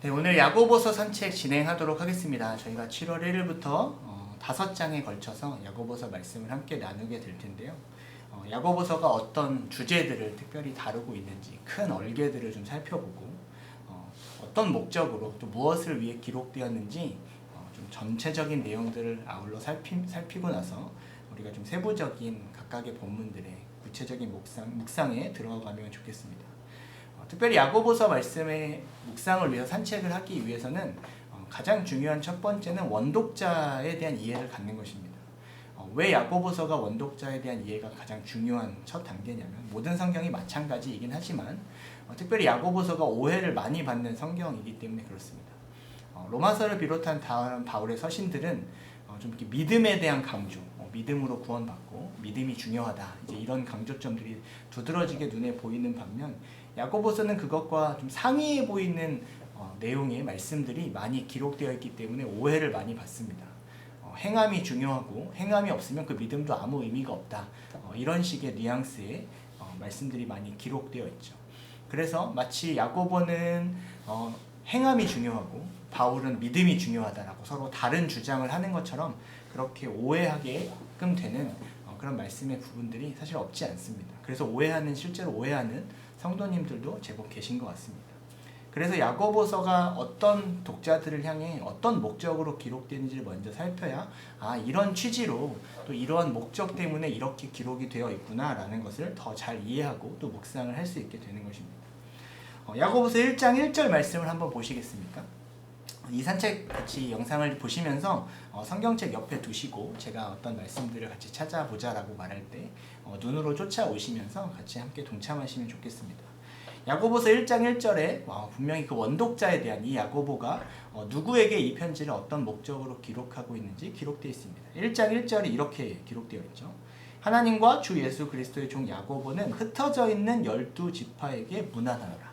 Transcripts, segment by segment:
네, 오늘 야고보서 산책 진행하도록 하겠습니다. 저희가 7월 1일부터 5장에 걸쳐서 야고보서 말씀을 함께 나누게 될 텐데요. 야고보서가 어떤 주제들을 특별히 다루고 있는지 큰 얼개들을 좀 살펴보고 어떤 목적으로 또 무엇을 위해 기록되었는지 좀 전체적인 내용들을 아울러 살피고 나서 우리가 좀 세부적인 각각의 본문들의 구체적인 묵상에 들어가면 좋겠습니다. 특별히 야고보서 말씀의 묵상을 위해서 산책을 하기 위해서는 가장 중요한 첫 번째는 원독자에 대한 이해를 갖는 것입니다. 왜 야고보서가 원독자에 대한 이해가 가장 중요한 첫 단계냐면 모든 성경이 마찬가지이긴 하지만 특별히 야고보서가 오해를 많이 받는 성경이기 때문에 그렇습니다. 로마서를 비롯한 다른 바울의 서신들은 좀 이렇게 믿음에 대한 강조, 믿음으로 구원받고 믿음이 중요하다, 이제 이런 강조점들이 두드러지게 눈에 보이는 반면 야고보서는 그것과 좀 상이해 보이는 내용의 말씀들이 많이 기록되어 있기 때문에 오해를 많이 받습니다. 행함이 중요하고 행함이 없으면 그 믿음도 아무 의미가 없다, 이런 식의 뉘앙스의 말씀들이 많이 기록되어 있죠. 그래서 마치 야고보는 행함이 중요하고 바울은 믿음이 중요하다라고 서로 다른 주장을 하는 것처럼 그렇게 오해하게끔 되는 그런 말씀의 부분들이 사실 없지 않습니다. 그래서 실제로 오해하는 성도님들도 제법 계신 것 같습니다. 그래서 야고보서가 어떤 독자들을 향해 어떤 목적으로 기록되는지를 먼저 살펴야 이런 취지로 또 이러한 목적 때문에 이렇게 기록이 되어 있구나라는 것을 더 잘 이해하고 또 묵상을 할 수 있게 되는 것입니다. 야고보서 1장 1절 말씀을 한번 보시겠습니까? 이 산책 같이 영상을 보시면서 성경책 옆에 두시고 제가 어떤 말씀들을 같이 찾아보자라고 말할 때 눈으로 쫓아오시면서 같이 함께 동참하시면 좋겠습니다. 야고보서 1장 1절에 분명히 그 원독자에 대한 이 야고보가 누구에게 이 편지를 어떤 목적으로 기록하고 있는지 기록되어 있습니다. 1장 1절이 이렇게 기록되어 있죠. 하나님과 주 예수 그리스도의 종 야고보는 흩어져 있는 12지파에게 문안하노라.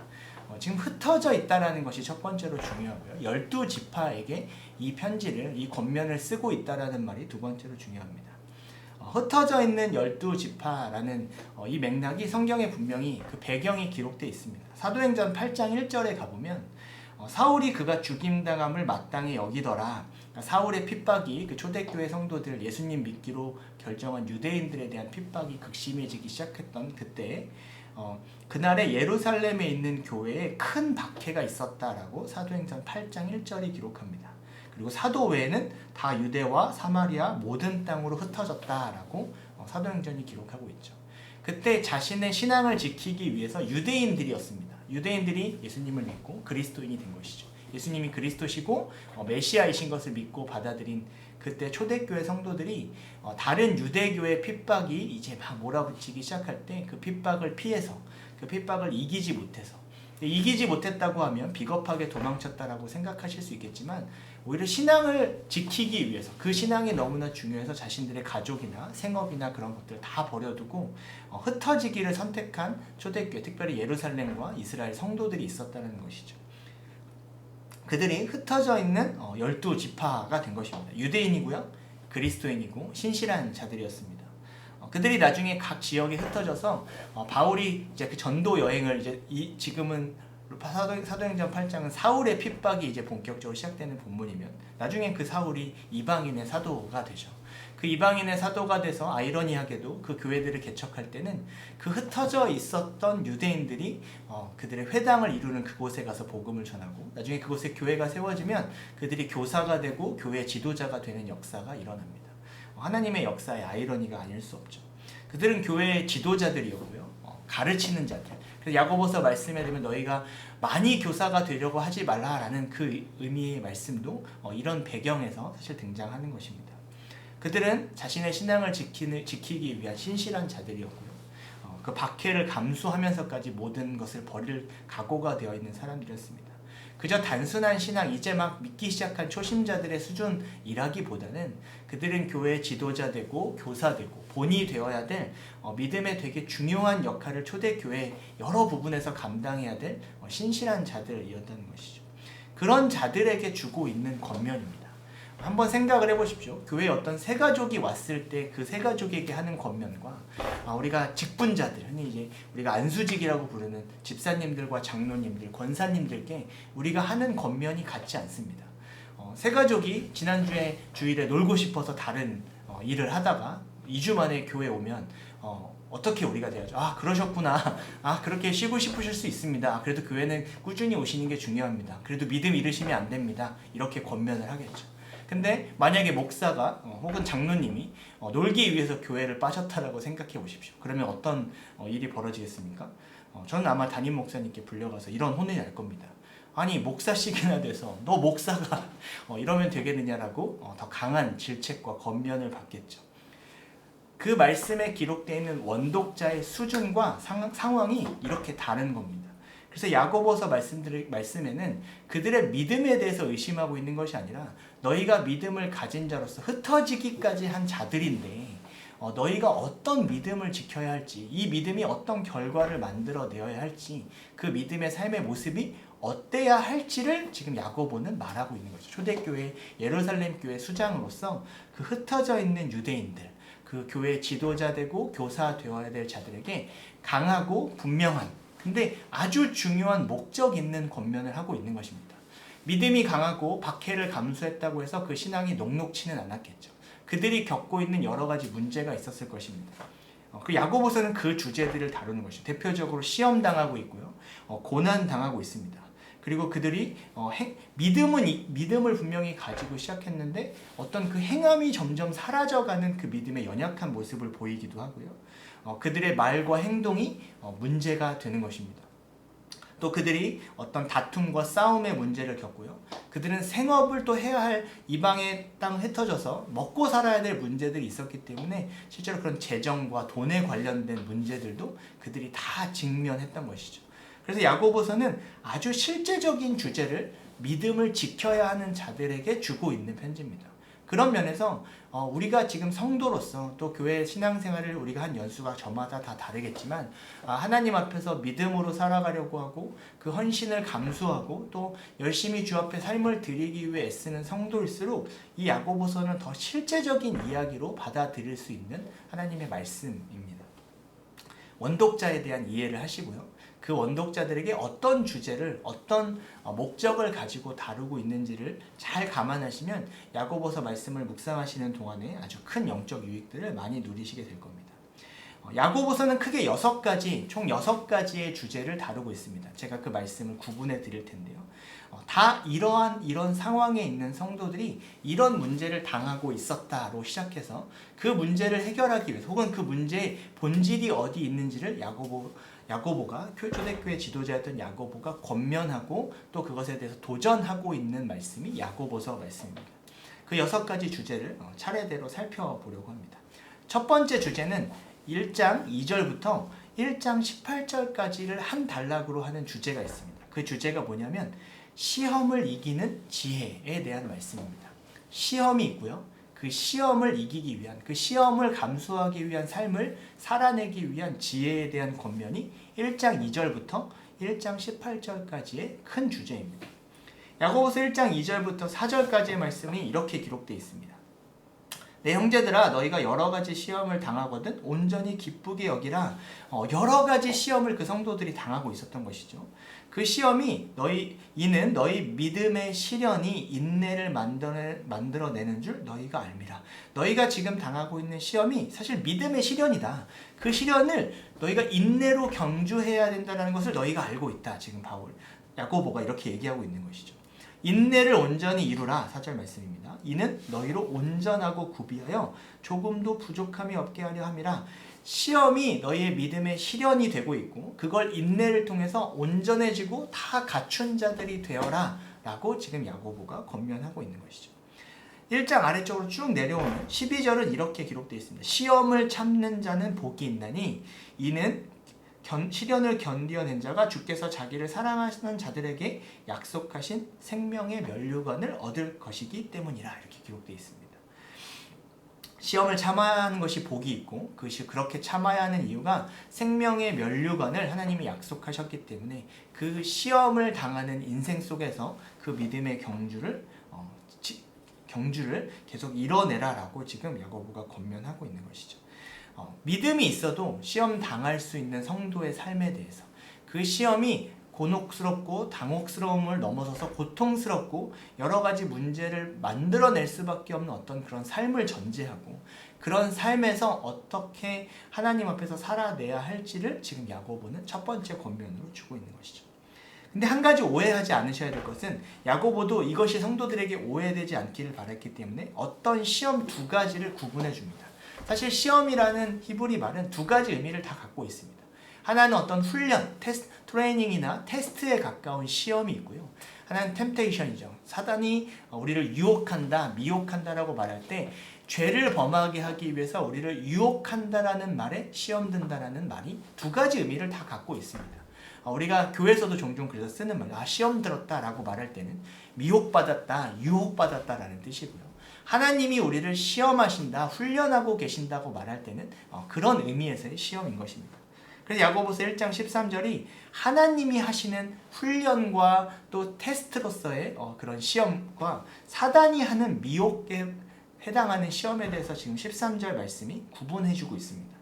지금 흩어져 있다는 것이 첫 번째로 중요하고요. 12지파에게 이 편지를, 이 권면을 쓰고 있다는 말이 두 번째로 중요합니다. 흩어져 있는 12지파라는 이 맥락이 성경에 분명히 그 배경이 기록되어 있습니다. 사도행전 8장 1절에 가보면 사울이 그가 죽임당함을 마땅히 여기더라. 그러니까 사울의 핍박이 그 초대교회 성도들 예수님 믿기로 결정한 유대인들에 대한 핍박이 극심해지기 시작했던 그때 그날에 예루살렘에 있는 교회에 큰 박해가 있었다라고 사도행전 8장 1절이 기록합니다. 그리고 사도 외에는 다 유대와 사마리아 모든 땅으로 흩어졌다라고 사도행전이 기록하고 있죠. 그때 자신의 신앙을 지키기 위해서 유대인들이었습니다. 유대인들이 예수님을 믿고 그리스도인이 된 것이죠. 예수님이 그리스도시고 메시아이신 것을 믿고 받아들인 그때 초대교회 성도들이 다른 유대교의 핍박이 이제 막 몰아붙이기 시작할 때 그 핍박을 피해서 그 핍박을 이기지 못했다고 하면 비겁하게 도망쳤다라고 생각하실 수 있겠지만 오히려 신앙을 지키기 위해서 그 신앙이 너무나 중요해서 자신들의 가족이나 생업이나 그런 것들을 다 버려두고 흩어지기를 선택한 초대교회, 특별히 예루살렘과 이스라엘 성도들이 있었다는 것이죠. 그들이 흩어져 있는 12지파가 된 것입니다. 유대인이고요, 그리스도인이고 신실한 자들이었습니다. 그들이 나중에 각 지역에 흩어져서 바울이 이제 그 전도 여행을 지금은 사도행전 8장은 사울의 핍박이 이제 본격적으로 시작되는 본문이면 나중엔 그 사울이 이방인의 사도가 되죠. 그 이방인의 사도가 돼서 아이러니하게도 그 교회들을 개척할 때는 그 흩어져 있었던 유대인들이 그들의 회당을 이루는 그곳에 가서 복음을 전하고 나중에 그곳에 교회가 세워지면 그들이 교사가 되고 교회 지도자가 되는 역사가 일어납니다. 하나님의 역사의 아이러니가 아닐 수 없죠. 그들은 교회의 지도자들이었고요, 가르치는 자들. 그래서 야고보서 말씀에 되면 너희가 많이 교사가 되려고 하지 말라라는 그 의미의 말씀도 이런 배경에서 사실 등장하는 것입니다. 그들은 자신의 신앙을 지키기 위한 신실한 자들이었고요, 그 박해를 감수하면서까지 모든 것을 버릴 각오가 되어 있는 사람들이었습니다. 그저 단순한 신앙, 이제 막 믿기 시작한 초심자들의 수준이라기보다는 그들은 교회의 지도자 되고 교사 되고 본이 되어야 될 믿음의 되게 중요한 역할을 초대교회 여러 부분에서 감당해야 될 신실한 자들이었다는 것이죠. 그런 자들에게 주고 있는 권면입니다. 한번 생각을 해보십시오. 교회에 어떤 새 가족이 왔을 때 그 새 가족에게 하는 권면과 우리가 직분자들, 흔히 이제 우리가 안수직이라고 부르는 집사님들과 장로님들, 권사님들께 우리가 하는 권면이 같지 않습니다. 새 가족이 지난주에 주일에 놀고 싶어서 다른 일을 하다가 2주 만에 교회 오면 어떻게 우리가 돼야죠? 그러셨구나. 그렇게 쉬고 싶으실 수 있습니다. 그래도 교회는 꾸준히 오시는 게 중요합니다. 그래도 믿음 잃으시면 안 됩니다. 이렇게 권면을 하겠죠. 근데 만약에 목사가 혹은 장로님이 놀기 위해서 교회를 빠졌다라고 생각해 보십시오. 그러면 어떤 일이 벌어지겠습니까? 저는 아마 담임 목사님께 불려가서 이런 혼을 낼 겁니다. 아니 목사씩이나 돼서 너 목사가 이러면 되겠느냐라고 더 강한 질책과 권면을 받겠죠. 그 말씀에 기록되어 있는 원독자의 수준과 상황이 이렇게 다른 겁니다. 그래서 야고보서 말씀에는 그들의 믿음에 대해서 의심하고 있는 것이 아니라 너희가 믿음을 가진 자로서 흩어지기까지 한 자들인데 너희가 어떤 믿음을 지켜야 할지, 이 믿음이 어떤 결과를 만들어내어야 할지, 그 믿음의 삶의 모습이 어때야 할지를 지금 야고보는 말하고 있는 거죠. 초대교회 예루살렘 교회 수장으로서 그 흩어져 있는 유대인들, 그 교회 지도자 되고 교사 되어야 될 자들에게 강하고 분명한, 근데 아주 중요한 목적 있는 권면을 하고 있는 것입니다. 믿음이 강하고 박해를 감수했다고 해서 그 신앙이 녹록치는 않았겠죠. 그들이 겪고 있는 여러 가지 문제가 있었을 것입니다. 그 야고보서는 그 주제들을 다루는 것이죠. 대표적으로 시험당하고 있고요. 고난당하고 있습니다. 그리고 그들이 믿음을 분명히 가지고 시작했는데 어떤 그 행함이 점점 사라져가는 그 믿음의 연약한 모습을 보이기도 하고요. 그들의 말과 행동이 문제가 되는 것입니다. 또 그들이 어떤 다툼과 싸움의 문제를 겪고요. 그들은 생업을 또 해야 할 이방의 땅 흩어져서 먹고 살아야 될 문제들이 있었기 때문에 실제로 그런 재정과 돈에 관련된 문제들도 그들이 다 직면했던 것이죠. 그래서 야고보서는 아주 실제적인 주제를 믿음을 지켜야 하는 자들에게 주고 있는 편지입니다. 그런 면에서 우리가 지금 성도로서 또 교회 신앙생활을 우리가 한 연수가 저마다 다 다르겠지만 하나님 앞에서 믿음으로 살아가려고 하고 그 헌신을 감수하고 또 열심히 주 앞에 삶을 드리기 위해 애쓰는 성도일수록 이 야고보서는 더 실제적인 이야기로 받아들일 수 있는 하나님의 말씀입니다. 원독자에 대한 이해를 하시고요. 그 원독자들에게 어떤 주제를 어떤 목적을 가지고 다루고 있는지를 잘 감안하시면 야고보서 말씀을 묵상하시는 동안에 아주 큰 영적 유익들을 많이 누리시게 될 겁니다. 야고보서는 크게 총 6가지의 주제를 다루고 있습니다. 제가 그 말씀을 구분해 드릴 텐데요. 다 이런 상황에 있는 성도들이 이런 문제를 당하고 있었다로 시작해서 그 문제를 해결하기 위해서 혹은 그 문제의 본질이 어디 있는지를 야고보가 초대교회 지도자였던 야고보가 권면하고 또 그것에 대해서 도전하고 있는 말씀이 야고보서 말씀입니다. 그 6가지 주제를 차례대로 살펴보려고 합니다. 첫 번째 주제는 1장 2절부터 1장 18절까지를 한 단락으로 하는 주제가 있습니다. 그 주제가 뭐냐면 시험을 이기는 지혜에 대한 말씀입니다. 시험이 있고요. 그 시험을 이기기 위한, 그 시험을 감수하기 위한 삶을 살아내기 위한 지혜에 대한 권면이 1장 2절부터 1장 18절까지의 큰 주제입니다. 야고보서 1장 2절부터 4절까지의 말씀이 이렇게 기록되어 있습니다. 내 형제들아 너희가 여러 가지 시험을 당하거든 온전히 기쁘게 여기라. 여러 가지 시험을 그 성도들이 당하고 있었던 것이죠. 그 시험이 이는 너희 믿음의 시련이 인내를 만들어내는 줄 너희가 알미라. 너희가 지금 당하고 있는 시험이 사실 믿음의 시련이다. 그 시련을 너희가 인내로 경주해야 된다는 것을 너희가 알고 있다. 지금 야고보가 이렇게 얘기하고 있는 것이죠. 인내를 온전히 이루라. 4절 말씀입니다. 이는 너희로 온전하고 구비하여 조금도 부족함이 없게 하려 함이라. 시험이 너희의 믿음의 시련이 되고 있고 그걸 인내를 통해서 온전해지고 다 갖춘 자들이 되어라 라고 지금 야고보가 권면하고 있는 것이죠. 1장 아래쪽으로 쭉 내려오면 12절은 이렇게 기록되어 있습니다. 시험을 참는 자는 복이 있나니 이는 시련을 견디어낸 자가 주께서 자기를 사랑하시는 자들에게 약속하신 생명의 면류관을 얻을 것이기 때문이라. 이렇게 기록되어 있습니다. 시험을 참아야 하는 것이 복이 있고 그것이 그렇게 참아야 하는 이유가 생명의 면류관을 하나님이 약속하셨기 때문에 그 시험을 당하는 인생 속에서 그 믿음의 경주를 경주를 계속 이뤄내라라고 지금 야고보가 권면하고 있는 것이죠. 믿음이 있어도 시험 당할 수 있는 성도의 삶에 대해서 그 시험이 곤혹스럽고 당혹스러움을 넘어서서 고통스럽고 여러 가지 문제를 만들어낼 수밖에 없는 어떤 그런 삶을 전제하고 그런 삶에서 어떻게 하나님 앞에서 살아내야 할지를 지금 야고보는 첫 번째 권면으로 주고 있는 것이죠. 근데 한 가지 오해하지 않으셔야 될 것은 야고보도 이것이 성도들에게 오해되지 않기를 바랐기 때문에 어떤 시험 두 가지를 구분해 줍니다. 사실 시험이라는 히브리 말은 두 가지 의미를 다 갖고 있습니다. 하나는 어떤 훈련, 트레이닝이나 테스트에 가까운 시험이 있고요. 하나는 템테이션이죠. 사단이 우리를 유혹한다, 미혹한다라고 말할 때 죄를 범하게 하기 위해서 우리를 유혹한다라는 말에 시험 든다라는 말이 두 가지 의미를 다 갖고 있습니다. 우리가 교회에서도 종종 그래서 쓰는 말, 시험 들었다라고 말할 때는 미혹받았다, 유혹받았다라는 뜻이고요. 하나님이 우리를 시험하신다, 훈련하고 계신다고 말할 때는 그런 의미에서의 시험인 것입니다. 그래서 야고보서 1장 13절이 하나님이 하시는 훈련과 또 테스트로서의 그런 시험과 사단이 하는 미혹에 해당하는 시험에 대해서 지금 13절 말씀이 구분해주고 있습니다.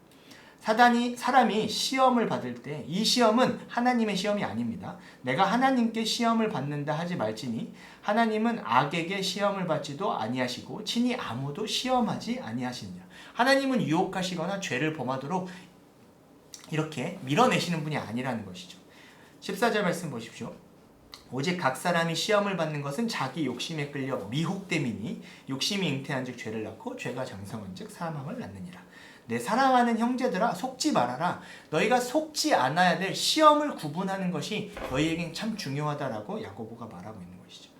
사람이 시험을 받을 때 이 시험은 하나님의 시험이 아닙니다. 내가 하나님께 시험을 받는다 하지 말지니 하나님은 악에게 시험을 받지도 아니하시고 친히 아무도 시험하지 아니하시느냐. 하나님은 유혹하시거나 죄를 범하도록 이렇게 밀어내시는 분이 아니라는 것이죠. 14절 말씀 보십시오. 오직 각 사람이 시험을 받는 것은 자기 욕심에 끌려 미혹됨이니 욕심이 잉태한 즉 죄를 낳고 죄가 장성한 즉 사망을 낳느니라. 내 사랑하는 형제들아 속지 말아라. 너희가 속지 않아야 될 시험을 구분하는 것이 너희에겐 참 중요하다라고 야고보가 말하고 있는 것이죠.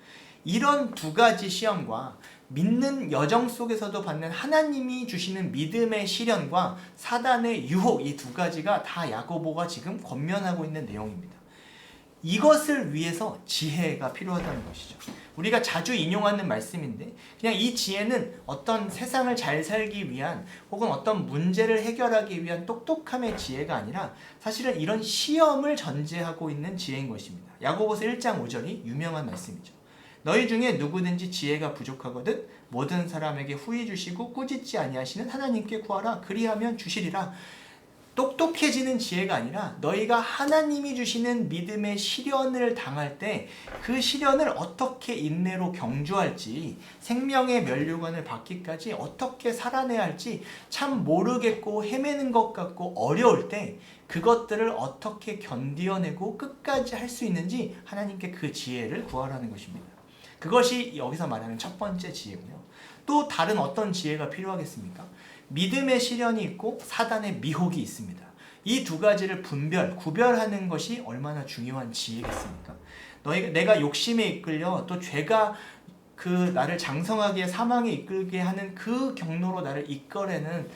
이런 두 가지 시험과 믿는 여정 속에서도 받는 하나님이 주시는 믿음의 시련과 사단의 유혹, 이 두 가지가 다 야고보가 지금 권면하고 있는 내용입니다. 이것을 위해서 지혜가 필요하다는 것이죠. 우리가 자주 인용하는 말씀인데 그냥 이 지혜는 어떤 세상을 잘 살기 위한 혹은 어떤 문제를 해결하기 위한 똑똑함의 지혜가 아니라 사실은 이런 시험을 전제하고 있는 지혜인 것입니다. 야고보서 1장 5절이 유명한 말씀이죠. 너희 중에 누구든지 지혜가 부족하거든 모든 사람에게 후히 주시고 꾸짖지 아니하시는 하나님께 구하라. 그리하면 주시리라. 똑똑해지는 지혜가 아니라 너희가 하나님이 주시는 믿음의 시련을 당할 때 그 시련을 어떻게 인내로 경주할지 생명의 면류관을 받기까지 어떻게 살아내야 할지 참 모르겠고 헤매는 것 같고 어려울 때 그것들을 어떻게 견디어내고 끝까지 할 수 있는지 하나님께 그 지혜를 구하라는 것입니다. 그것이 여기서 말하는 첫 번째 지혜고요. 또 다른 어떤 지혜가 필요하겠습니까? 믿음의 시련이 있고 사단의 미혹이 있습니다. 이 두 가지를 구별하는 것이 얼마나 중요한 지혜겠습니까? 내가 욕심에 이끌려 또 죄가 나를 장성하게 사망에 이끌게 하는 그 경로로 나를 이끌어내는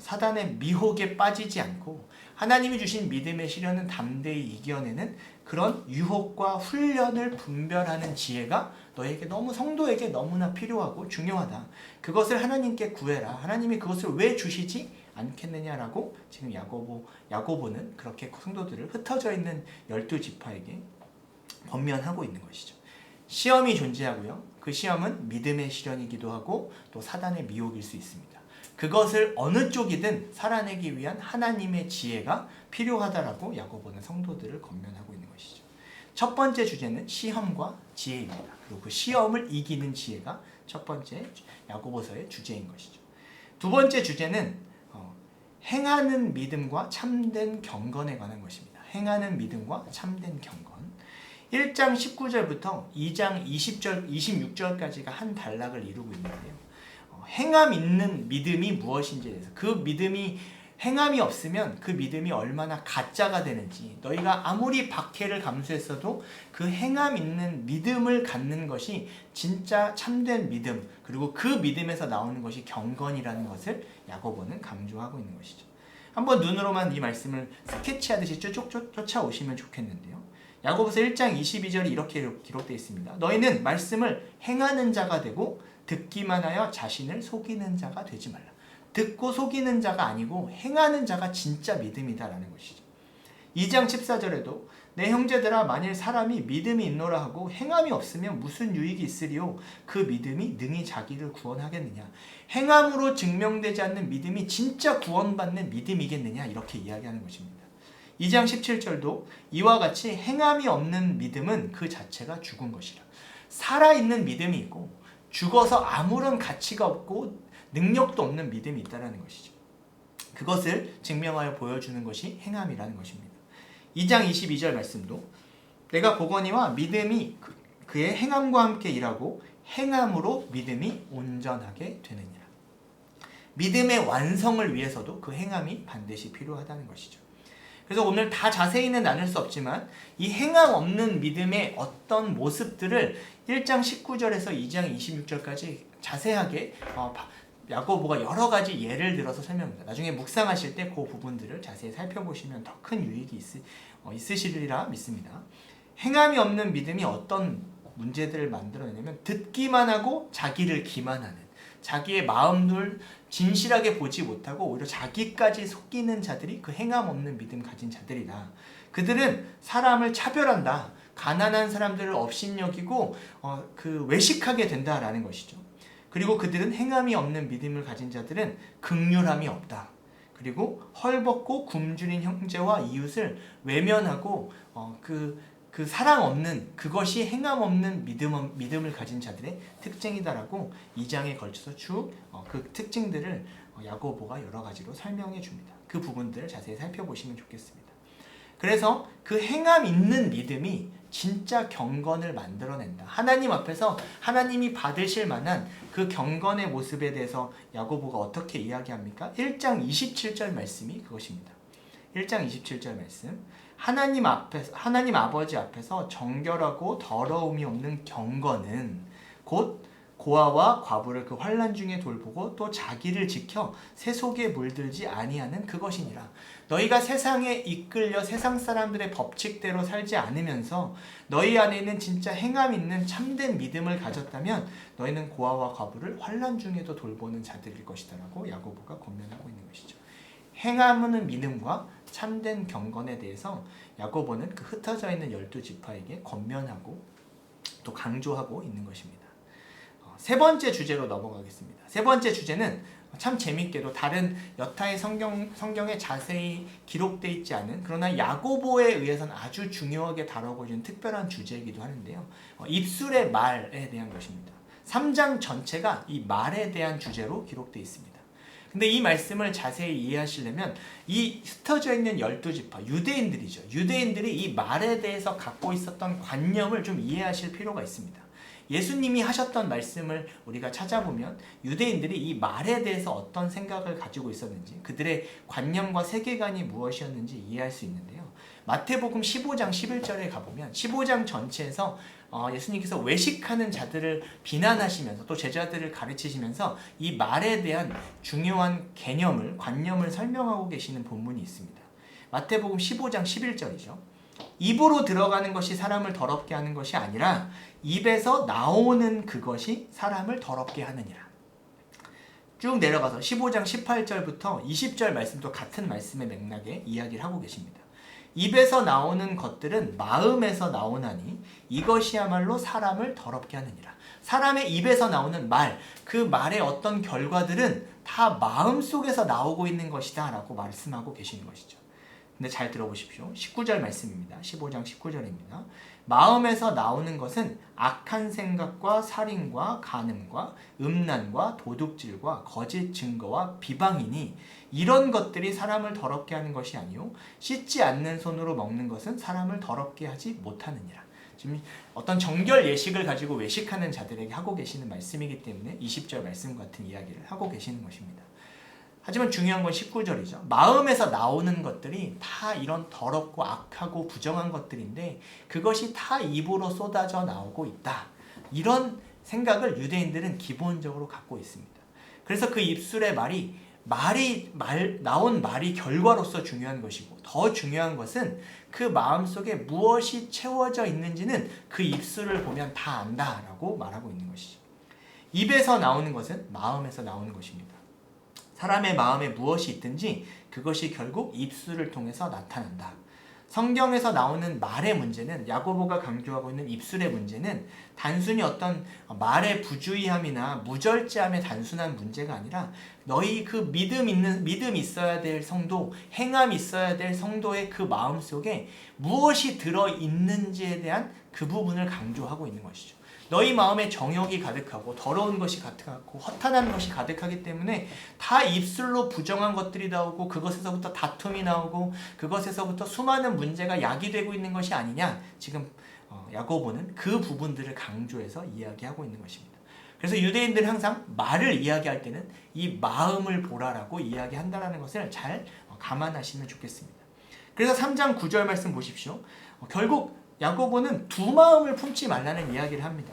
사단의 미혹에 빠지지 않고 하나님이 주신 믿음의 시련은 담대히 이겨내는 그런 유혹과 훈련을 분별하는 지혜가 너에게 성도에게 너무나 필요하고 중요하다. 그것을 하나님께 구해라. 하나님이 그것을 왜 주시지 않겠느냐라고 지금 야고보는 그렇게 성도들을 흩어져 있는 12지파에게 권면하고 있는 것이죠. 시험이 존재하고요. 그 시험은 믿음의 시련이기도 하고 또 사단의 미혹일 수 있습니다. 그것을 어느 쪽이든 살아내기 위한 하나님의 지혜가 필요하다라고 야고보는 성도들을 권면하고 있는 것이죠. 첫 번째 주제는 시험과 지혜입니다. 그리고 그 시험을 이기는 지혜가 첫 번째 야고보서의 주제인 것이죠. 두 번째 주제는 행하는 믿음과 참된 경건에 관한 것입니다. 행하는 믿음과 참된 경건. 1장 19절부터 2장 26절까지가 한 단락을 이루고 있는데요. 행함 있는 믿음이 무엇인지에 대해서 그 믿음이 행함이 없으면 그 믿음이 얼마나 가짜가 되는지 너희가 아무리 박해를 감수했어도 그 행함 있는 믿음을 갖는 것이 진짜 참된 믿음 그리고 그 믿음에서 나오는 것이 경건이라는 것을 야고보는 강조하고 있는 것이죠. 한번 눈으로만 이 말씀을 스케치하듯이 쭉 쫓아오시면 좋겠는데요. 야고보서 1장 22절이 이렇게 기록되어 있습니다. 너희는 말씀을 행하는 자가 되고 듣기만 하여 자신을 속이는 자가 되지 말라. 듣고 속이는 자가 아니고 행하는 자가 진짜 믿음이다라는 것이죠. 2장 14절에도 내 형제들아 만일 사람이 믿음이 있노라 하고 행함이 없으면 무슨 유익이 있으리요? 그 믿음이 능히 자기를 구원하겠느냐? 행함으로 증명되지 않는 믿음이 진짜 구원받는 믿음이겠느냐? 이렇게 이야기하는 것입니다. 2장 17절도 이와 같이 행함이 없는 믿음은 그 자체가 죽은 것이라. 살아있는 믿음이 있고 죽어서 아무런 가치가 없고 능력도 없는 믿음이 있다는 것이죠. 그것을 증명하여 보여주는 것이 행함이라는 것입니다. 2장 22절 말씀도 내가 보거니와 믿음이 그의 행함과 함께 일하고 행함으로 믿음이 온전하게 되느니라. 믿음의 완성을 위해서도 그 행함이 반드시 필요하다는 것이죠. 그래서 오늘 다 자세히는 나눌 수 없지만 이 행함 없는 믿음의 어떤 모습들을 1장 19절에서 2장 26절까지 자세하게 야고보가 여러 가지 예를 들어서 설명합니다. 나중에 묵상하실 때 그 부분들을 자세히 살펴보시면 더 큰 유익이 있으시리라 믿습니다. 행함이 없는 믿음이 어떤 문제들을 만들어내냐면 듣기만 하고 자기를 기만하는, 자기의 마음을 진실하게 보지 못하고 오히려 자기까지 속이는 자들이 그 행함 없는 믿음 가진 자들이다. 그들은 사람을 차별한다. 가난한 사람들을 업신여기고 외식하게 된다라는 것이죠. 그리고 그들은 행함이 없는 믿음을 가진 자들은 긍휼함이 없다. 그리고 헐벗고 굶주린 형제와 이웃을 외면하고 그 사랑 없는, 그것이 행함 없는 믿음을 가진 자들의 특징이다라고 2장에 걸쳐서 쭉 그 특징들을 야고보가 여러 가지로 설명해 줍니다. 그 부분들을 자세히 살펴보시면 좋겠습니다. 그래서 그 행함 있는 믿음이 진짜 경건을 만들어낸다. 하나님 앞에서 하나님이 받으실 만한 그 경건의 모습에 대해서 야고보가 어떻게 이야기합니까? 1장 27절 말씀이 그것입니다. 1장 27절 말씀. 하나님 아버지 앞에서 정결하고 더러움이 없는 경건은 곧 고아와 과부를 그 환난 중에 돌보고 또 자기를 지켜 세속에 물들지 아니하는 그것이니라. 너희가 세상에 이끌려 세상 사람들의 법칙대로 살지 않으면서 너희 안에 있는 진짜 행함 있는 참된 믿음을 가졌다면 너희는 고아와 과부를 환난 중에도 돌보는 자들일 것이다 라고 야고보가 권면하고 있는 것이죠. 행함 없는 믿음과 참된 경건에 대해서 야고보는 그 흩어져 있는 12지파에게 권면하고 또 강조하고 있는 것입니다. 세 번째 주제로 넘어가겠습니다. 세 번째 주제는 참 재밌게도 다른 여타의 성경에 자세히 기록되어 있지 않은, 그러나 야고보에 의해서는 아주 중요하게 다뤄보는 특별한 주제이기도 하는데요. 입술의 말에 대한 것입니다. 3장 전체가 이 말에 대한 주제로 기록되어 있습니다. 근데 이 말씀을 자세히 이해하시려면 이 흩어져 있는 12지파, 유대인들이죠. 유대인들이 이 말에 대해서 갖고 있었던 관념을 좀 이해하실 필요가 있습니다. 예수님이 하셨던 말씀을 우리가 찾아보면 유대인들이 이 말에 대해서 어떤 생각을 가지고 있었는지, 그들의 관념과 세계관이 무엇이었는지 이해할 수 있는데요. 마태복음 15장 11절에 가보면 15장 전체에서 예수님께서 외식하는 자들을 비난하시면서 또 제자들을 가르치시면서 이 말에 대한 중요한 개념을, 관념을 설명하고 계시는 본문이 있습니다. 마태복음 15장 11절이죠. 입으로 들어가는 것이 사람을 더럽게 하는 것이 아니라 입에서 나오는 그것이 사람을 더럽게 하느니라. 쭉 내려가서 15장 18절부터 20절 말씀도 같은 말씀의 맥락에 이야기를 하고 계십니다. 입에서 나오는 것들은 마음에서 나오나니 이것이야말로 사람을 더럽게 하느니라. 사람의 입에서 나오는 말, 그 말의 어떤 결과들은 다 마음속에서 나오고 있는 것이다 라고 말씀하고 계시는 것이죠. 근데 잘 들어보십시오. 19절 말씀입니다. 15장 19절입니다. 마음에서 나오는 것은 악한 생각과 살인과 간음과 음란과 도둑질과 거짓 증거와 비방이니 이런 것들이 사람을 더럽게 하는 것이 아니요 씻지 않는 손으로 먹는 것은 사람을 더럽게 하지 못하느니라. 지금 어떤 정결 예식을 가지고 외식하는 자들에게 하고 계시는 말씀이기 때문에 20절 말씀 같은 이야기를 하고 계시는 것입니다. 하지만 중요한 건 19절이죠. 마음에서 나오는 것들이 다 이런 더럽고 악하고 부정한 것들인데 그것이 다 입으로 쏟아져 나오고 있다. 이런 생각을 유대인들은 기본적으로 갖고 있습니다. 그래서 그 입술의 나온 말이 결과로서 중요한 것이고 더 중요한 것은 그 마음속에 무엇이 채워져 있는지는 그 입술을 보면 다 안다라고 말하고 있는 것이죠. 입에서 나오는 것은 마음에서 나오는 것입니다. 사람의 마음에 무엇이 있든지 그것이 결국 입술을 통해서 나타난다. 성경에서 나오는 말의 문제는, 야고보가 강조하고 있는 입술의 문제는 단순히 어떤 말의 부주의함이나 무절제함의 단순한 문제가 아니라 너희 그 믿음 있어야 될 성도, 행함 있어야 될 성도의 그 마음 속에 무엇이 들어있는지에 대한 그 부분을 강조하고 있는 것이죠. 너희 마음에 정욕이 가득하고 더러운 것이 가득하고 허탄한 것이 가득하기 때문에 다 입술로 부정한 것들이 나오고 그것에서부터 다툼이 나오고 그것에서부터 수많은 문제가 야기되고 있는 것이 아니냐. 지금 야고보는 그 부분들을 강조해서 이야기하고 있는 것입니다. 그래서 유대인들은 항상 말을 이야기할 때는 이 마음을 보라라고 이야기한다는 것을 잘 감안하시면 좋겠습니다. 그래서 3장 9절 말씀 보십시오. 결국 야고보는 두 마음을 품지 말라는 이야기를 합니다.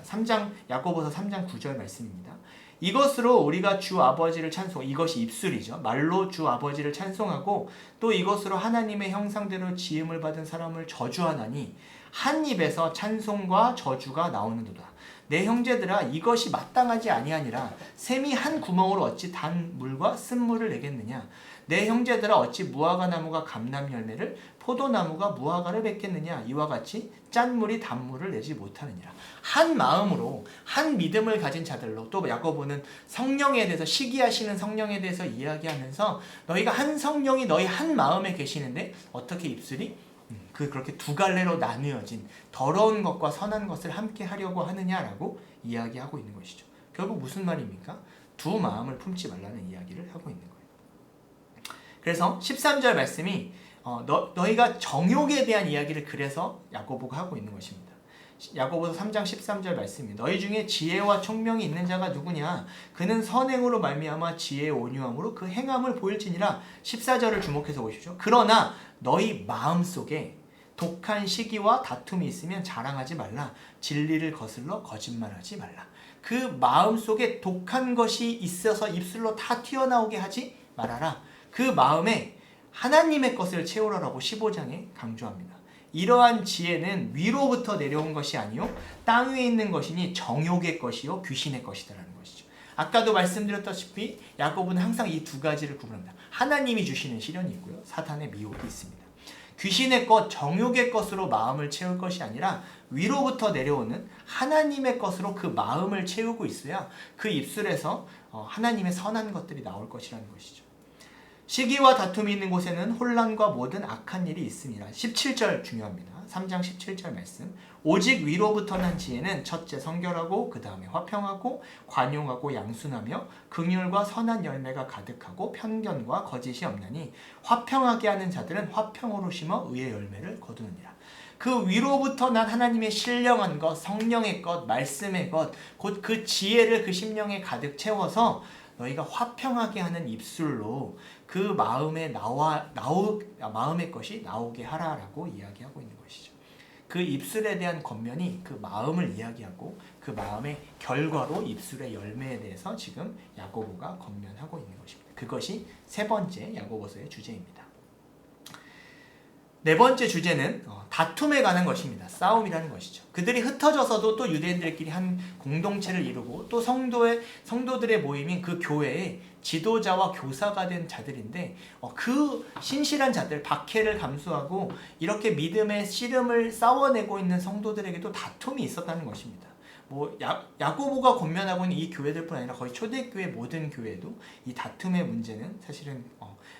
야고보서 3장 9절 말씀입니다. 이것으로 우리가 주 아버지를 이것이 입술이죠. 말로 주 아버지를 찬송하고 또 이것으로 하나님의 형상대로 지음을 받은 사람을 저주하나니 한 입에서 찬송과 저주가 나오는도다. 내 형제들아, 이것이 마땅하지 아니하니라. 샘이 한 구멍으로 어찌 단 물과 쓴물을 내겠느냐. 내 형제들아, 어찌 무화과 나무가 감람 열매를, 포도나무가 무화과를 맺겠느냐. 이와 같이 짠 물이 단물을 내지 못하느니라. 한 마음으로 한 믿음을 가진 자들로, 또 야고보는 성령에 대해서, 시기하시는 성령에 대해서 이야기하면서 너희가 한 성령이 너희 한 마음에 계시는데 어떻게 입술이 그렇게 두 갈래로 나누어진 더러운 것과 선한 것을 함께 하려고 하느냐라고 이야기하고 있는 것이죠. 결국 무슨 말입니까? 두 마음을 품지 말라는 이야기를 하고 있는 거예요. 그래서 13절 말씀이 너희가 정욕에 대한 이야기를 그래서 야고보가 하고 있는 것입니다. 야고보서 3장 13절 말씀입니다. 너희 중에 지혜와 총명이 있는 자가 누구냐? 그는 선행으로 말미암아 지혜의 온유함으로 그 행함을 보일지니라. 14절을 주목해서 보십시오. 그러나 너희 마음속에 독한 시기와 다툼이 있으면 자랑하지 말라. 진리를 거슬러 거짓말하지 말라. 그 마음속에 독한 것이 있어서 입술로 다 튀어나오게 하지 말아라. 그 마음에 하나님의 것을 채우라라고 15장에 강조합니다. 이러한 지혜는 위로부터 내려온 것이 아니요 땅 위에 있는 것이니 정욕의 것이요 귀신의 것이다라는 것이죠. 아까도 말씀드렸다시피 야고보는 항상 이 두 가지를 구분합니다. 하나님이 주시는 시련이 있고요, 사탄의 미혹이 있습니다. 귀신의 것, 정욕의 것으로 마음을 채울 것이 아니라 위로부터 내려오는 하나님의 것으로 그 마음을 채우고 있어야 그 입술에서 하나님의 선한 것들이 나올 것이라는 것이죠. 시기와 다툼이 있는 곳에는 혼란과 모든 악한 일이 있습니다. 17절 중요합니다. 3장 17절 말씀. 오직 위로부터 난 지혜는 첫째 성결하고 그 다음에 화평하고 관용하고 양순하며 긍휼과 선한 열매가 가득하고 편견과 거짓이 없나니 화평하게 하는 자들은 화평으로 심어 의의 열매를 거두느니라. 그 위로부터 난 하나님의 신령한 것, 성령의 것, 말씀의 것, 곧 그 지혜를 그 심령에 가득 채워서 너희가 화평하게 하는 입술로 그 마음의 것이 나오게 하라라고 이야기하고 있는 것이죠. 그 입술에 대한 겉면이 그 마음을 이야기하고 그 마음의 결과로 입술의 열매에 대해서 지금 야고보가 겉면하고 있는 것입니다. 그것이 세 번째 야고보서의 주제입니다. 네 번째 주제는 다툼에 관한 것입니다. 싸움이라는 것이죠. 그들이 흩어져서도 또 유대인들끼리 한 공동체를 이루고 또 성도들의 모임인 그 교회에 지도자와 교사가 된 자들인데 그 신실한 자들, 박해를 감수하고 이렇게 믿음의 씨름을 싸워내고 있는 성도들에게도 다툼이 있었다는 것입니다. 야고보가 권면하고 있는 이 교회들뿐 아니라 거의 초대교회 모든 교회도 이 다툼의 문제는 사실은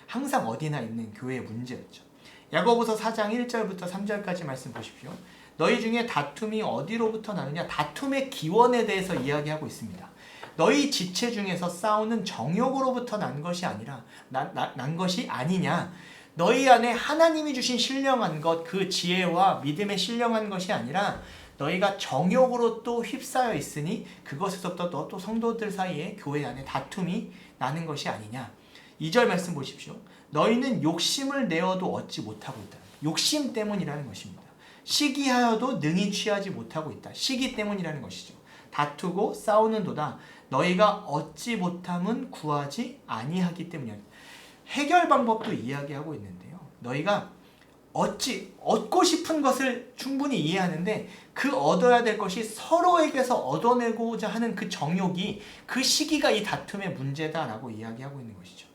항상 어디나 있는 교회의 문제였죠. 야고보서 4장 1절부터 3절까지 말씀 보십시오. 너희 중에 다툼이 어디로부터 나느냐? 다툼의 기원에 대해서 이야기하고 있습니다. 너희 지체 중에서 싸우는 정욕으로부터 난 것이 아니라 난 것이 아니냐? 너희 안에 하나님이 주신 신령한 것, 그 지혜와 믿음의 신령한 것이 아니라 너희가 정욕으로 또 휩싸여 있으니 그것에서부터 또 성도들 사이에 교회 안에 다툼이 나는 것이 아니냐? 2절 말씀 보십시오. 너희는 욕심을 내어도 얻지 못하고 있다. 욕심 때문이라는 것입니다. 시기하여도 능히 취하지 못하고 있다. 시기 때문이라는 것이죠. 다투고 싸우는도다. 너희가 얻지 못함은 구하지 아니하기 때문이야. 해결 방법도 이야기하고 있는데요. 너희가 얻고 싶은 것을 충분히 이해하는데 그 얻어야 될 것이 서로에게서 얻어내고자 하는 그 정욕이, 그 시기가 이 다툼의 문제다라고 이야기하고 있는 것이죠.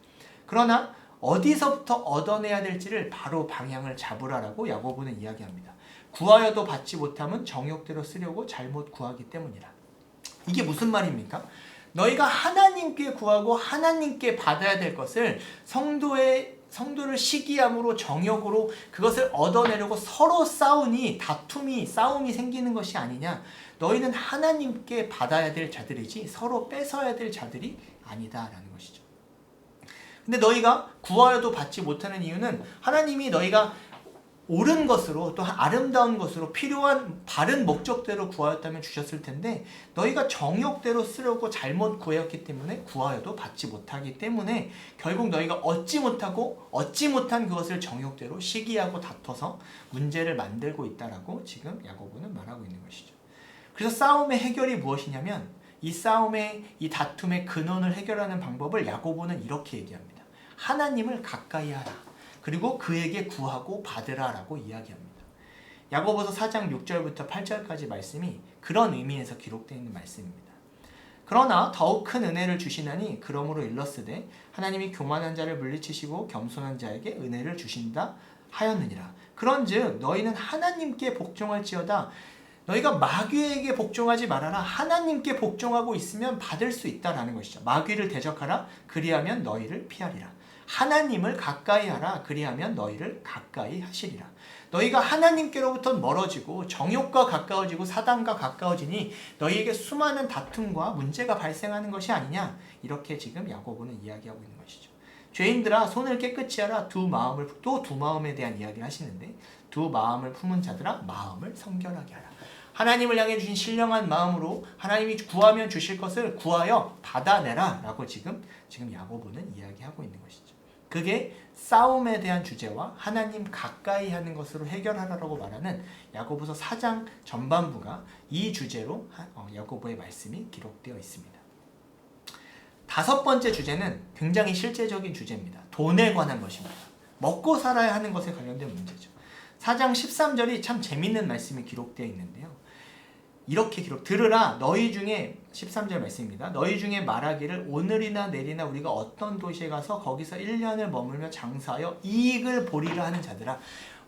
그러나 어디서부터 얻어내야 될지를 바로 방향을 잡으라라고 야고보는 이야기합니다. 구하여도 받지 못하면 정욕대로 쓰려고 잘못 구하기 때문이라. 이게 무슨 말입니까? 너희가 하나님께 구하고 하나님께 받아야 될 것을 성도를 시기함으로 정욕으로 그것을 얻어내려고 서로 싸움이 생기는 것이 아니냐. 너희는 하나님께 받아야 될 자들이지 서로 뺏어야 될 자들이 아니다라는 것이죠. 근데 너희가 구하여도 받지 못하는 이유는 하나님이 너희가 옳은 것으로 또 아름다운 것으로 필요한 바른 목적대로 구하였다면 주셨을 텐데 너희가 정욕대로 쓰려고 잘못 구하였기 때문에 구하여도 받지 못하기 때문에 결국 너희가 얻지 못한 그것을 정욕대로 시기하고 다퉈서 문제를 만들고 있다라고 지금 야고보는 말하고 있는 것이죠. 그래서 싸움의 해결이 무엇이냐면 이 다툼의 근원을 해결하는 방법을 야고보는 이렇게 얘기합니다. 하나님을 가까이 하라. 그리고 그에게 구하고 받으라 라고 이야기합니다. 야고보서 4장 6절부터 8절까지 말씀이 그런 의미에서 기록되어 있는 말씀입니다. 그러나 더욱 큰 은혜를 주시나니 그러므로 일렀으되 하나님이 교만한 자를 물리치시고 겸손한 자에게 은혜를 주신다 하였느니라. 그런즉 너희는 하나님께 복종할지어다. 너희가 마귀에게 복종하지 말아라. 하나님께 복종하고 있으면 받을 수 있다라는 것이죠. 마귀를 대적하라. 그리하면 너희를 피하리라. 하나님을 가까이 하라. 그리하면 너희를 가까이 하시리라. 너희가 하나님께로부터 멀어지고 정욕과 가까워지고 사단과 가까워지니 너희에게 수많은 다툼과 문제가 발생하는 것이 아니냐. 이렇게 지금 야고보는 이야기하고 있는 것이죠. 죄인들아 손을 깨끗이 하라. 두 마음에 대한 이야기를 하시는데 두 마음을 품은 자들아 마음을 성결하게 하라. 하나님을 향해 주신 신령한 마음으로 하나님이 구하면 주실 것을 구하여 받아내라 라고 지금 야고보는 이야기하고 있는 것이죠. 그게 싸움에 대한 주제와 하나님 가까이 하는 것으로 해결하라고 말하는 야고보서 4장 전반부가 이 주제로 야고보의 말씀이 기록되어 있습니다. 다섯 번째 주제는 굉장히 실제적인 주제입니다. 돈에 관한 것입니다. 먹고 살아야 하는 것에 관련된 문제죠. 4장 13절이 참 재밌는 말씀이 기록되어 있는데요. 이렇게 들으라 너희 중에 13절 말씀입니다. 너희 중에 말하기를 오늘이나 내일이나 우리가 어떤 도시에 가서 거기서 1년을 머물며 장사하여 이익을 보리라 하는 자들아.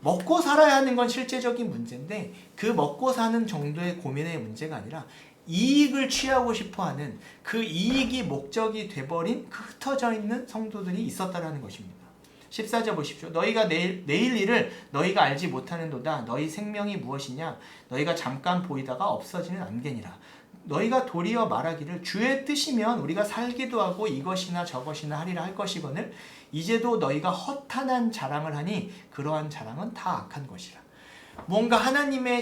먹고 살아야 하는 건 실제적인 문제인데 그 먹고 사는 정도의 고민의 문제가 아니라 이익을 취하고 싶어하는 그 이익이 목적이 돼버린 그 흩어져 있는 성도들이 있었다라는 것입니다. 14절 보십시오. 너희가 내일 일을 너희가 알지 못하는도다. 너희 생명이 무엇이냐? 너희가 잠깐 보이다가 없어지는 안개니라. 너희가 도리어 말하기를 주의 뜻이면 우리가 살기도 하고 이것이나 저것이나 하리라 할 것이거늘 이제도 너희가 허탄한 자랑을 하니 그러한 자랑은 다 악한 것이라. 뭔가 하나님께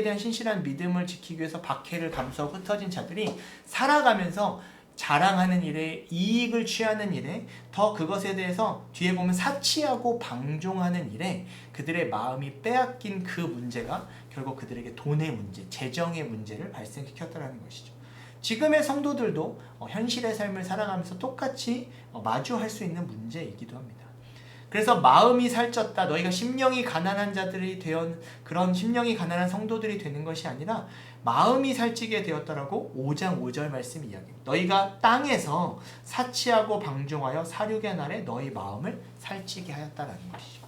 대한 신실한 믿음을 지키기 위해서 박해를 감수하고 흩어진 자들이 살아가면서 자랑하는 일에 이익을 취하는 일에 더 그것에 대해서 뒤에 보면 사치하고 방종하는 일에 그들의 마음이 빼앗긴 그 문제가 결국 그들에게 돈의 문제, 재정의 문제를 발생시켰다는 것이죠. 지금의 성도들도 현실의 삶을 살아가면서 똑같이 마주할 수 있는 문제이기도 합니다. 그래서 마음이 살쪘다. 너희가 심령이 가난한 자들이 그런 심령이 가난한 성도들이 되는 것이 아니라 마음이 살찌게 되었다라고 5장 5절 말씀이 이야기합니다. 너희가 땅에서 사치하고 방종하여 사륙의 날에 너희 마음을 살찌게 하였다라는 것이죠.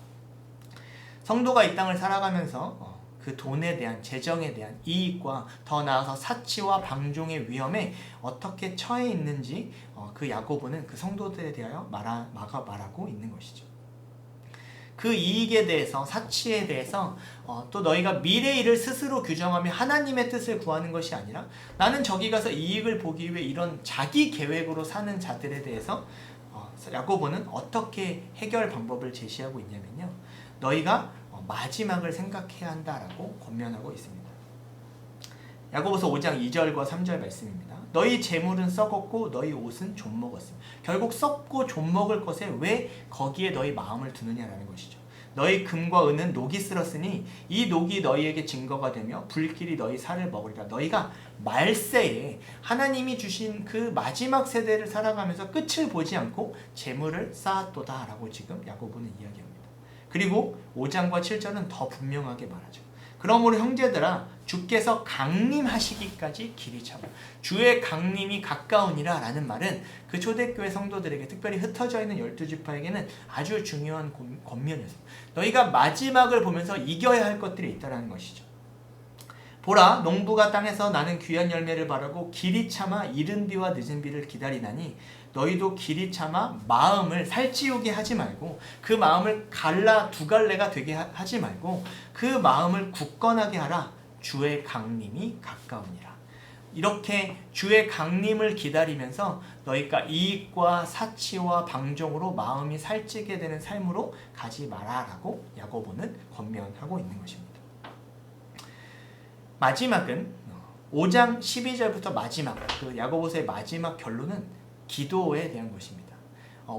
성도가 이 땅을 살아가면서 그 돈에 대한 재정에 대한 이익과 더 나아가서 사치와 방종의 위험에 어떻게 처해 있는지 그 야고보는 그 성도들에 대하여 말하고 있는 것이죠. 그 이익에 대해서 사치에 대해서 또 너희가 미래의 일을 스스로 규정하며 하나님의 뜻을 구하는 것이 아니라 나는 저기 가서 이익을 보기 위해 이런 자기 계획으로 사는 자들에 대해서 야고보는 어떻게 해결 방법을 제시하고 있냐면요. 너희가 마지막을 생각해야 한다라고 권면하고 있습니다. 야고보서 5장 2절과 3절 말씀입니다. 너희 재물은 썩었고 너희 옷은 좀먹었습니다. 결국 썩고 좀먹을 것에 왜 거기에 너희 마음을 두느냐라는 것이죠. 너희 금과 은은 녹이 쓸었으니 이 녹이 너희에게 증거가 되며 불길이 너희 살을 먹으리라. 너희가 말세에 하나님이 주신 그 마지막 세대를 살아가면서 끝을 보지 않고 재물을 쌓았도다 라고 지금 야고보는 이야기합니다. 그리고 5장과 7절은 더 분명하게 말하죠. 그러므로 형제들아 주께서 강림하시기까지 길이 참아. 주의 강림이 가까우니라 라는 말은 그 초대교회 성도들에게, 특별히 흩어져 있는 12지파에게는 아주 중요한 권면이었습니다. 너희가 마지막을 보면서 이겨야 할 것들이 있다는 것이죠. 보라, 농부가 땅에서 나는 귀한 열매를 바라고 길이 참아 이른 비와 늦은 비를 기다리나니 너희도 길이 참아 마음을 살찌우게 하지 말고, 그 마음을 갈라 두 갈래가 되게 하지 말고 그 마음을 굳건하게 하라. 주의 강림이 가까우니라. 이렇게 주의 강림을 기다리면서 너희가 이익과 사치와 방종으로 마음이 살찌게 되는 삶으로 가지 마라라고 야고보는 권면하고 있는 것입니다. 마지막은 5장 12절부터 마지막, 그 야고보서의 마지막 결론은 기도에 대한 것입니다.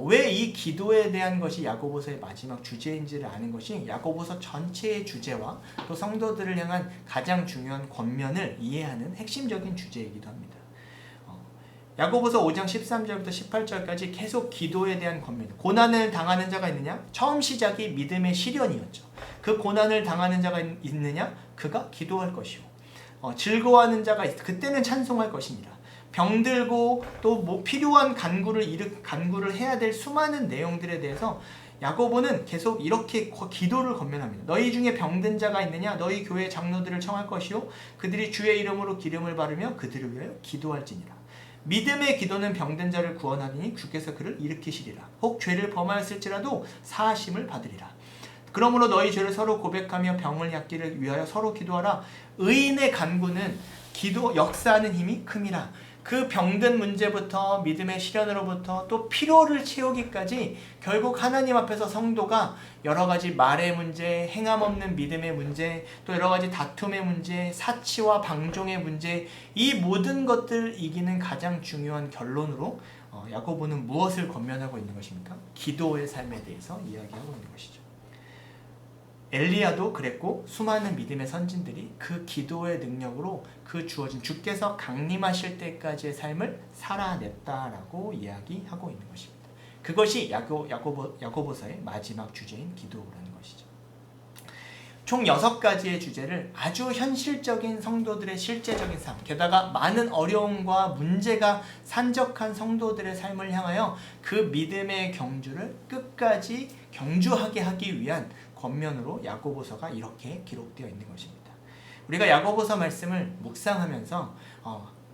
왜 이 기도에 대한 것이 야고보서의 마지막 주제인지를 아는 것이 야고보서 전체의 주제와 또 성도들을 향한 가장 중요한 권면을 이해하는 핵심적인 주제이기도 합니다. 야고보서 5장 13절부터 18절까지 계속 기도에 대한 권면. 고난을 당하는 자가 있느냐? 처음 시작이 믿음의 시련이었죠. 그 고난을 당하는 자가 있느냐? 그가 기도할 것이요. 즐거워하는 자가 그때는 찬송할 것입니다. 병들고 또 필요한 간구를 해야 될 수많은 내용들에 대해서 야고보는 계속 이렇게 기도를 권면합니다. 너희 중에 병든 자가 있느냐? 너희 교회 장로들을 청할 것이요 그들이 주의 이름으로 기름을 바르며 그들을 위하여 기도할지니라. 믿음의 기도는 병든 자를 구원하니 주께서 그를 일으키시리라. 혹 죄를 범하였을지라도 사하심을 받으리라. 그러므로 너희 죄를 서로 고백하며 병을 낫기를 위하여 서로 기도하라. 의인의 간구는 기도 역사하는 힘이 큼이라. 그 병든 문제부터 믿음의 시련으로부터 또 필요를 채우기까지 결국 하나님 앞에서 성도가 여러 가지 말의 문제, 행함 없는 믿음의 문제, 또 여러 가지 다툼의 문제, 사치와 방종의 문제, 이 모든 것들을 이기는 가장 중요한 결론으로 야고보는 무엇을 권면하고 있는 것입니까? 기도의 삶에 대해서 이야기하고 있는 것이죠. 엘리야도 그랬고 수많은 믿음의 선진들이 그 기도의 능력으로 그 주어진 주께서 강림하실 때까지의 삶을 살아냈다라고 이야기하고 있는 것입니다. 그것이 야고보서의 마지막 주제인 기도라는 것이죠. 총 6가지의 주제를 아주 현실적인 성도들의 실제적인 삶, 게다가 많은 어려움과 문제가 산적한 성도들의 삶을 향하여 그 믿음의 경주를 끝까지 경주하게 하기 위한 권면으로 야고보서가 이렇게 기록되어 있는 것입니다. 우리가 야고보서 말씀을 묵상하면서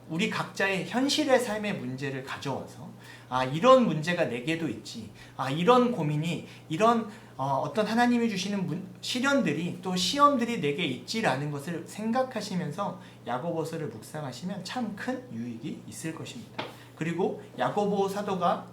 우리 각자의 현실의 삶의 문제를 가져와서 이런 문제가 내게도 있지, 이런 고민이, 이런 어떤 하나님이 주시는 시련들이 또 시험들이 내게 있지라는 것을 생각하시면서 야고보서를 묵상하시면 참 큰 유익이 있을 것입니다. 그리고 야고보 사도가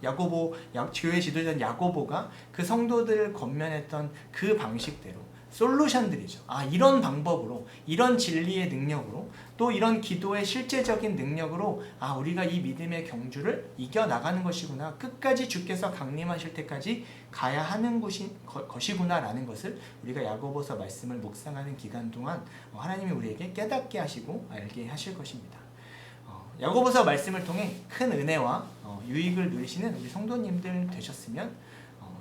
교회 지도자인 야고보가 그 성도들을 권면했던 그 방식대로 솔루션들이죠. 이런 방법으로, 이런 진리의 능력으로, 또 이런 기도의 실제적인 능력으로 우리가 이 믿음의 경주를 이겨나가는 것이구나, 끝까지 주께서 강림하실 때까지 가야 하는 것이구나 라는 것을 우리가 야고보서 말씀을 묵상하는 기간 동안 하나님이 우리에게 깨닫게 하시고 알게 하실 것입니다. 야고보서 말씀을 통해 큰 은혜와 유익을 누리시는 우리 성도님들 되셨으면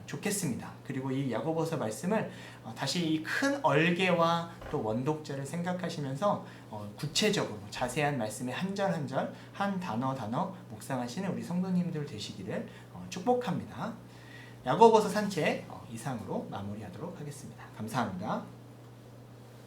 좋겠습니다. 그리고 이 야고보서 말씀을 다시 이 큰 얼개와 또 원독자를 생각하시면서 구체적으로 자세한 말씀의 한 절 한 절, 한 단어 묵상하시는 우리 성도님들 되시기를 축복합니다. 야고보서 산책 이상으로 마무리하도록 하겠습니다. 감사합니다.